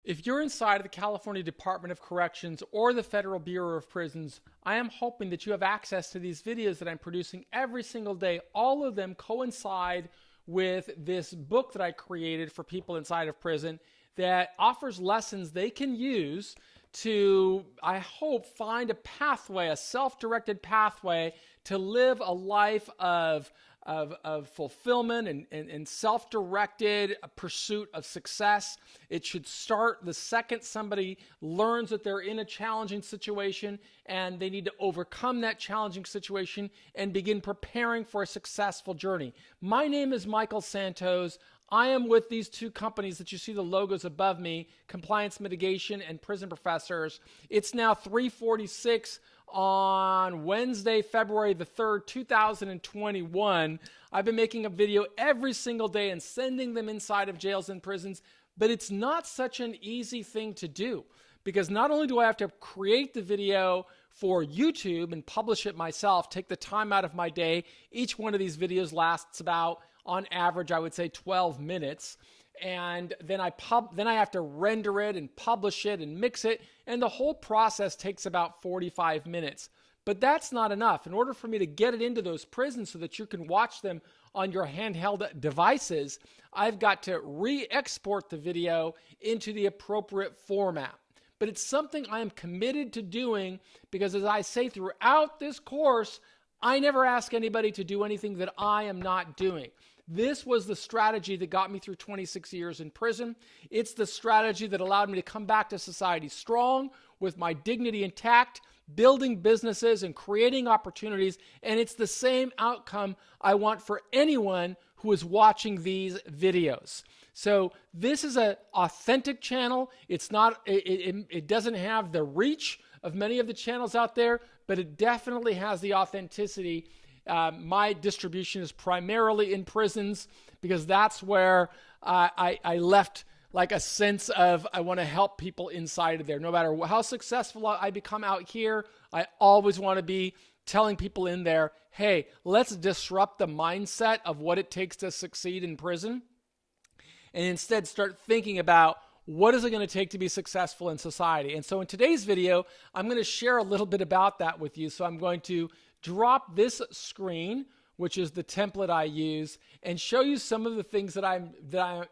If you're inside of the California Department of Corrections or the Federal Bureau of Prisons, I am hoping that you have access to these videos that I'm producing every single day. All of them coincide with this book that I created for people inside of prison that offers lessons they can use to, I hope, find a pathway, a self-directed pathway to live a life of fulfillment and self-directed pursuit of success. It should start the second somebody learns that they're in a challenging situation and they need to overcome that challenging situation and begin preparing for a successful journey. My name is Michael Santos. I am with these two companies that you see the logos above me, Compliance Mitigation and Prison Professors. It's now 3:46 on Wednesday, February the 3rd, 2021. I've been making a video every single day and sending them inside of jails and prisons, but it's not such an easy thing to do because not only do I have to create the video for YouTube and publish it myself, take the time out of my day. Each one of these videos lasts about, on average, I would say 12 minutes. And then I have to render it and publish it and mix it. And the whole process takes about 45 minutes. But that's not enough. In order for me to get it into those prisons so that you can watch them on your handheld devices, I've got to re-export the video into the appropriate format. But it's something I am committed to doing because, as I say throughout this course, I never ask anybody to do anything that I am not doing. This was the strategy that got me through 26 years in prison. It's the strategy that allowed me to come back to society strong, with my dignity intact, building businesses and creating opportunities. And it's the same outcome I want for anyone who is watching these videos. So this is an authentic channel. It's not, it doesn't have the reach of many of the channels out there, but it definitely has the authenticity. My distribution is primarily in prisons because that's where I left like a sense of I want to help people inside of there. No matter how successful I become out here, I always want to be telling people in there, hey, let's disrupt the mindset of what it takes to succeed in prison and instead start thinking about what is it going to take to be successful in society. And so in today's video, I'm going to share a little bit about that with you. So I'm going to drop this screen, which is the template I use, and show you some of the things that I'm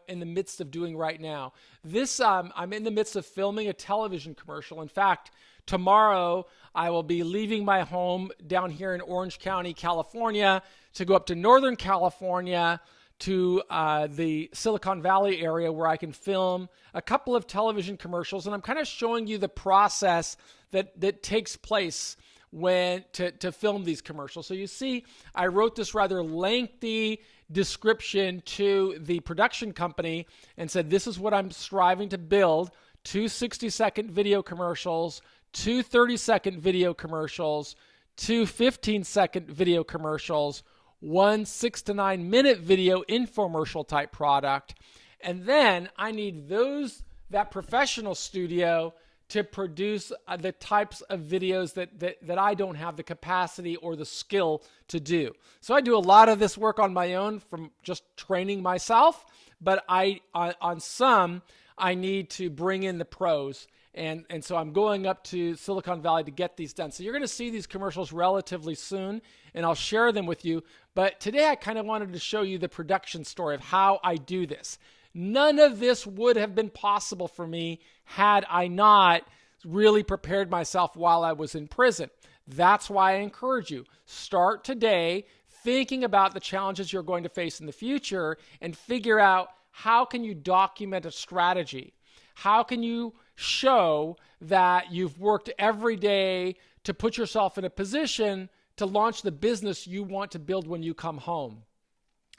in the midst of doing right now. I'm in the midst of filming a television commercial. In fact, tomorrow I will be leaving my home down here in Orange County, California, to go up to Northern California to the Silicon Valley area where I can film a couple of television commercials. And I'm kind of showing you the process that takes place when to film these commercials. So you see, I wrote this rather lengthy description to the production company and said, this is what I'm striving to build: 2 60-second video commercials, 2 30-second video commercials, 2 15-second video commercials, 1 6 to 9 minute video infomercial type product. And then I need that professional studio to produce the types of videos that I don't have the capacity or the skill to do. So I do a lot of this work on my own from just training myself, but on some, I need to bring in the pros. And so I'm going up to Silicon Valley to get these done. So you're going to see these commercials relatively soon, and I'll share them with you. But today I kind of wanted to show you the production story of how I do this. None of this would have been possible for me had I not really prepared myself while I was in prison. That's why I encourage you, start today thinking about the challenges you're going to face in the future and figure out how can you document a strategy. How can you show that you've worked every day to put yourself in a position to launch the business you want to build when you come home?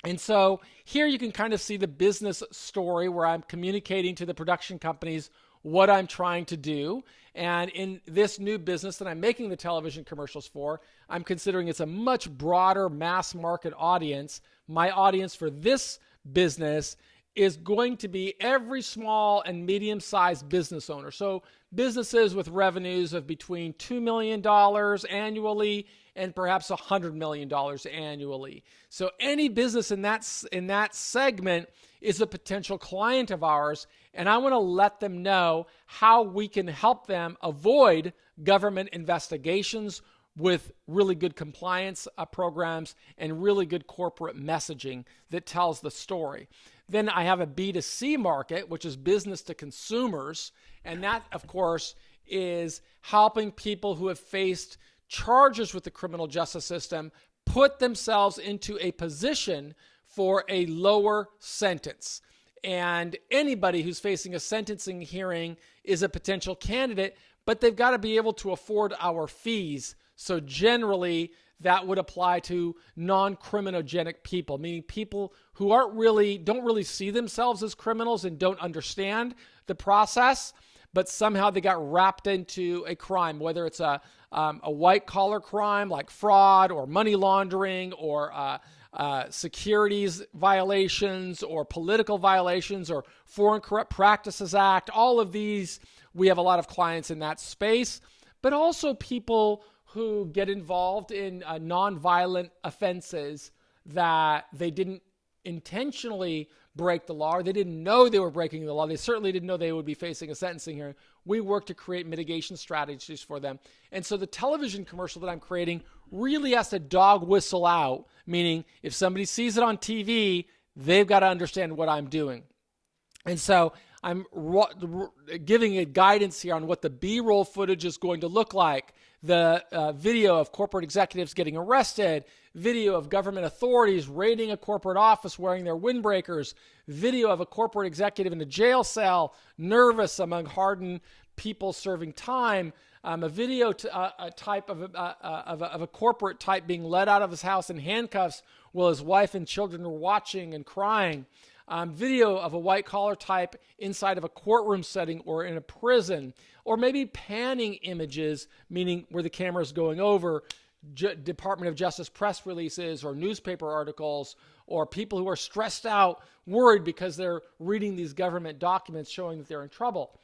And so here you can kind of see the business story where I'm communicating to the production companies what I'm trying to do. And in this new business that I'm making the television commercials for, I'm considering it's a much broader mass market audience. My audience for this business is going to be every small and medium-sized business owner. So businesses with revenues of between $2 million annually and perhaps $100 million annually. So any business in that segment is a potential client of ours, and I want to let them know how we can help them avoid government investigations with really good compliance programs and really good corporate messaging that tells the story. Then I have a B2C market, which is business to consumers, and that, of course, is helping people who have faced charges with the criminal justice system put themselves into a position for a lower sentence. And anybody who's facing a sentencing hearing is a potential candidate, but they've got to be able to afford our fees. So generally, that would apply to non-criminogenic people, meaning people who don't really see themselves as criminals and don't understand the process, but somehow they got wrapped into a crime, whether it's a white-collar crime like fraud or money laundering or securities violations or political violations or Foreign Corrupt Practices Act. All of these, we have a lot of clients in that space, but also people who get involved in nonviolent offenses that they didn't intentionally break the law, or they didn't know they were breaking the law. They certainly didn't know they would be facing a sentencing hearing. We work to create mitigation strategies for them. And so the television commercial that I'm creating really has to dog whistle out, meaning if somebody sees it on TV, they've got to understand what I'm doing. And so I'm giving a guidance here on what the B-roll footage is going to look like. The video of corporate executives getting arrested, video of government authorities raiding a corporate office wearing their windbreakers, video of a corporate executive in a jail cell, nervous among hardened people serving time, a video a type of a corporate type being led out of his house in handcuffs while his wife and children are watching and crying. Video of a white-collar type inside of a courtroom setting or in a prison, or maybe panning images, meaning where the camera is going over Department of Justice press releases or newspaper articles, or people who are stressed out, worried because they're reading these government documents showing that they're in trouble.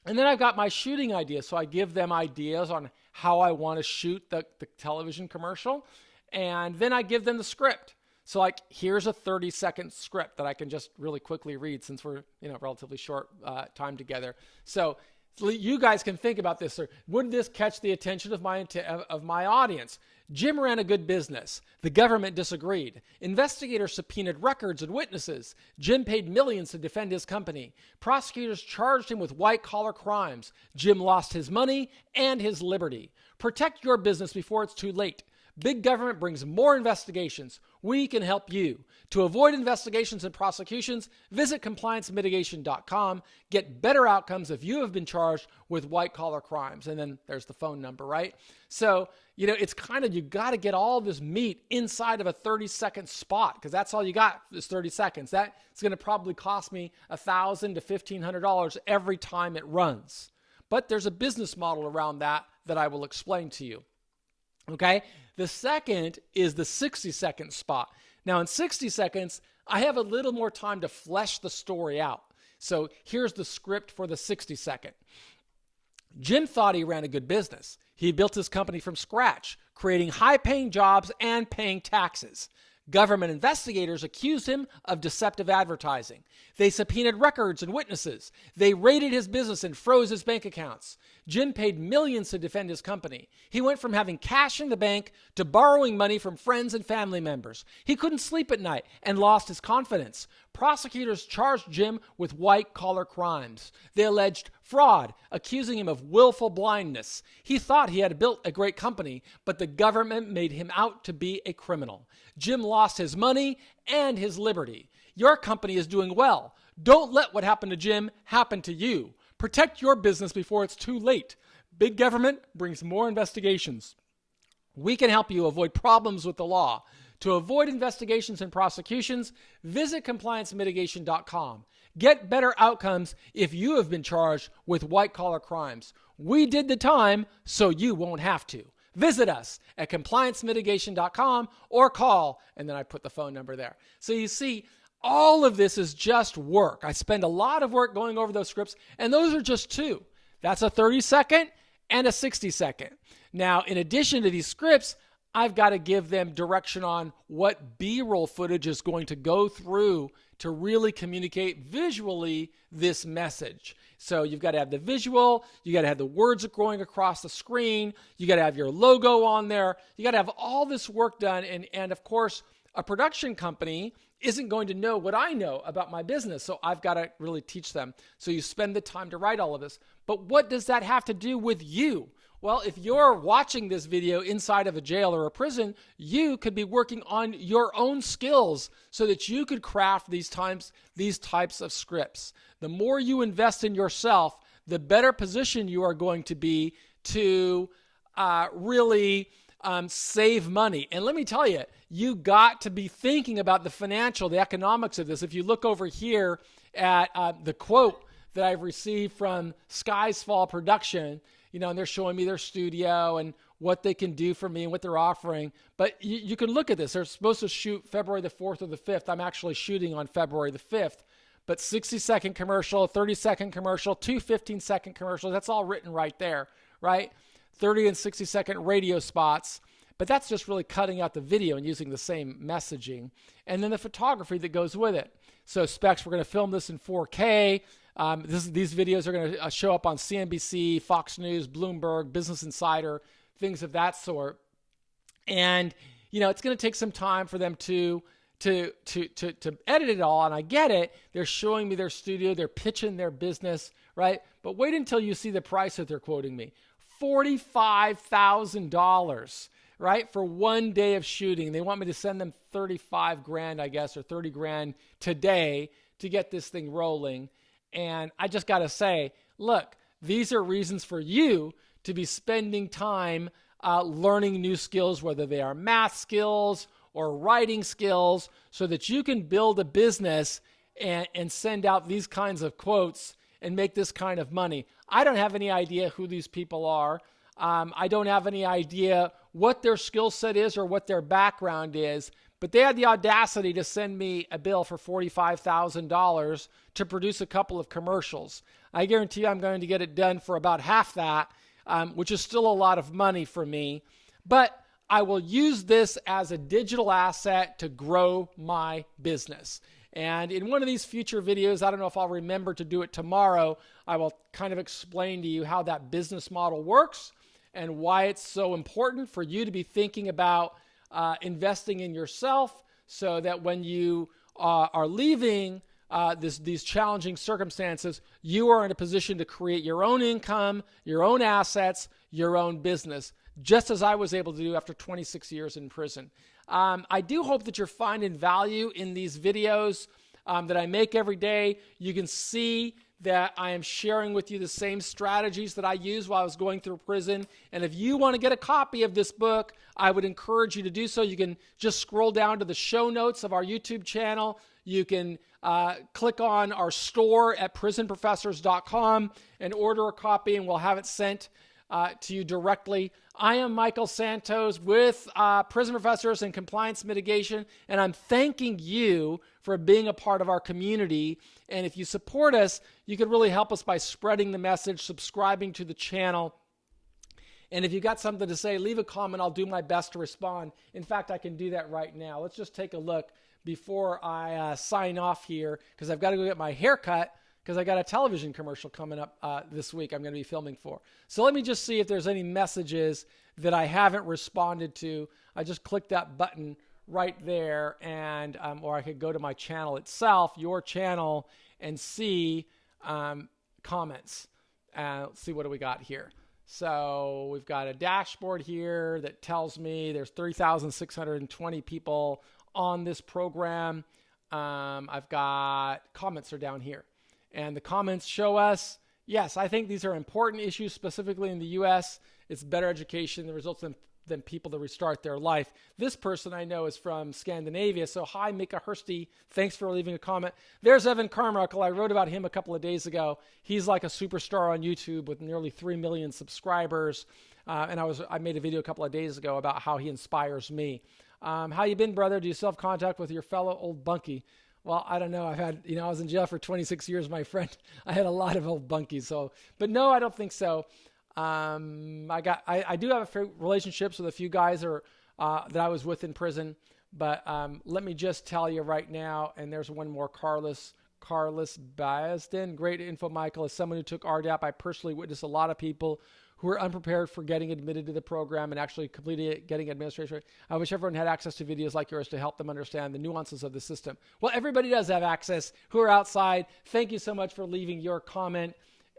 And then I've got my shooting ideas, so I give them ideas on how I want to shoot the television commercial, and then I give them the script. So like, here's a 30-second script that I can just really quickly read since we're, relatively short time together. So you guys can think about this. Or would this catch the attention of my audience? Jim ran a good business. The government disagreed. Investigators subpoenaed records and witnesses. Jim paid millions to defend his company. Prosecutors charged him with white-collar crimes. Jim lost his money and his liberty. Protect your business before it's too late. Big government brings more investigations. We can help you. To avoid investigations and prosecutions, visit compliancemitigation.com. Get better outcomes if you have been charged with white-collar crimes. And then there's the phone number, right? So, it's kind of, you got to get all this meat inside of a 30-second spot, because that's all you got is 30 seconds. That's going to probably cost me $1,000 to $1,500 every time it runs. But there's a business model around that I will explain to you. Okay, the second is the 60-second spot. Now, in 60 seconds, I have a little more time to flesh the story out. So here's the script for the 60-second. Jim thought he ran a good business. He built his company from scratch, creating high-paying jobs and paying taxes. Government investigators accused him of deceptive advertising. They subpoenaed records and witnesses. They raided his business and froze his bank accounts. Jim paid millions to defend his company. He went from having cash in the bank to borrowing money from friends and family members. He couldn't sleep at night and lost his confidence. Prosecutors charged Jim with white-collar crimes. They alleged fraud, accusing him of willful blindness. He thought he had built a great company, but the government made him out to be a criminal. Jim lost his money and his liberty. Your company is doing well. Don't let what happened to Jim happen to you. Protect your business before it's too late. Big government brings more investigations. We can help you avoid problems with the law. To avoid investigations and prosecutions, visit compliancemitigation.com. Get better outcomes if you have been charged with white-collar crimes. We did the time, so you won't have to. Visit us at compliancemitigation.com or call, and then I put the phone number there. So you see, All of this is just work. I spend a lot of work going over those scripts, and those are just two. That's a 30-second and a 60-second. Now, in addition to these scripts, I've got to give them direction on what B-roll footage is going to go through to really communicate visually this message. So you've got to have the visual, you got to have the words going across the screen, you got to have your logo on there, you got to have all this work done. And of course, a production company isn't going to know what I know about my business. So I've got to really teach them. So you spend the time to write all of this. But what does that have to do with you? Well, if you're watching this video inside of a jail or a prison, you could be working on your own skills so that you could craft these types of scripts. The more you invest in yourself, the better position you are going to be to really save money. And let me tell you, you got to be thinking about the economics of this. If you look over here at the quote that I've received from Skies Fall Production, and they're showing me their studio and what they can do for me and what they're offering. But you can look at this. They're supposed to shoot February the 4th or the 5th. I'm actually shooting on February the 5th. But 60-second commercial, 30-second commercial, 2 15-second commercials, that's all written right there, right? 30 and 60-second radio spots. But that's just really cutting out the video and using the same messaging. And then the photography that goes with it. So specs, we're going to film this in 4K. These videos are going to show up on CNBC, Fox News, Bloomberg, Business Insider, things of that sort. And, it's going to take some time for them to edit it all. And I get it. They're showing me their studio. They're pitching their business, right? But wait until you see the price that they're quoting me. $45,000, right? For one day of shooting. They want me to send them 35 grand, I guess, or 30 grand today to get this thing rolling. And I just got to say, look, these are reasons for you to be spending time learning new skills, whether they are math skills or writing skills, so that you can build a business and send out these kinds of quotes and make this kind of money. I don't have any idea who these people are. I don't have any idea what their skill set is or what their background is, but they had the audacity to send me a bill for $45,000 to produce a couple of commercials. I guarantee you I'm going to get it done for about half that, which is still a lot of money for me. But I will use this as a digital asset to grow my business. And in one of these future videos, I don't know if I'll remember to do it tomorrow, I will kind of explain to you how that business model works and why it's so important for you to be thinking about investing in yourself, so that when you are leaving these challenging circumstances, you are in a position to create your own income, your own assets, your own business, just as I was able to do after 26 years in prison. I do hope that you're finding value in these videos that I make every day. You can see that I am sharing with you the same strategies that I used while I was going through prison. And if you want to get a copy of this book, I would encourage you to do so. You can just scroll down to the show notes of our YouTube channel. You can click on our store at prisonprofessors.com and order a copy, and we'll have it sent to you directly. I am Michael Santos with Prison Professors and Compliance Mitigation, and I'm thanking you for being a part of our community. And if you support us, you could really help us by spreading the message, subscribing to the channel. And if you got something to say, leave a comment. I'll do my best to respond. In fact, I can do that right now. Let's just take a look before I sign off here, because I've got to go get my hair cut, because I got a television commercial coming up this week I'm going to be filming for. So let me just see if there's any messages that I haven't responded to. I just clicked that button right there, and or I could go to my channel itself, your channel, and see comments. Let's see, what do we got here? So we've got a dashboard here that tells me there's 3,620 people on this program. I've got comments are down here. And the comments show us, yes, I think these are important issues, specifically in the U.S. It's better education that results in than people to restart their life. This person I know is from Scandinavia. So hi, Mika Hursty. Thanks for leaving a comment. There's Evan Carmichael. I wrote about him a couple of days ago. He's like a superstar on YouTube with nearly 3 million subscribers. And I made a video a couple of days ago about how he inspires me. How you been, brother? Do you still have contact with your fellow old bunkie? Well, I don't know. I've had, I was in jail for 26 years, my friend. I had a lot of old bunkies. So, but no, I don't think so. I do have a few relationships with a few guys that I was with in prison. But let me just tell you right now, and there's one more, Carlos Basden. Great info, Michael. As someone who took RDAP, I personally witnessed a lot of people who were unprepared for getting admitted to the program and actually getting administration. I wish everyone had access to videos like yours to help them understand the nuances of the system. Well, everybody does have access who are outside. Thank you so much for leaving your comment,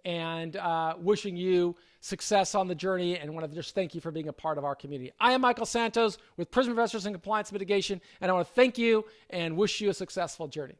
and wishing you success on the journey, and want to just thank you for being a part of our community. I am Michael Santos with Prison Professors and Compliance Mitigation, and I want to thank you and wish you a successful journey.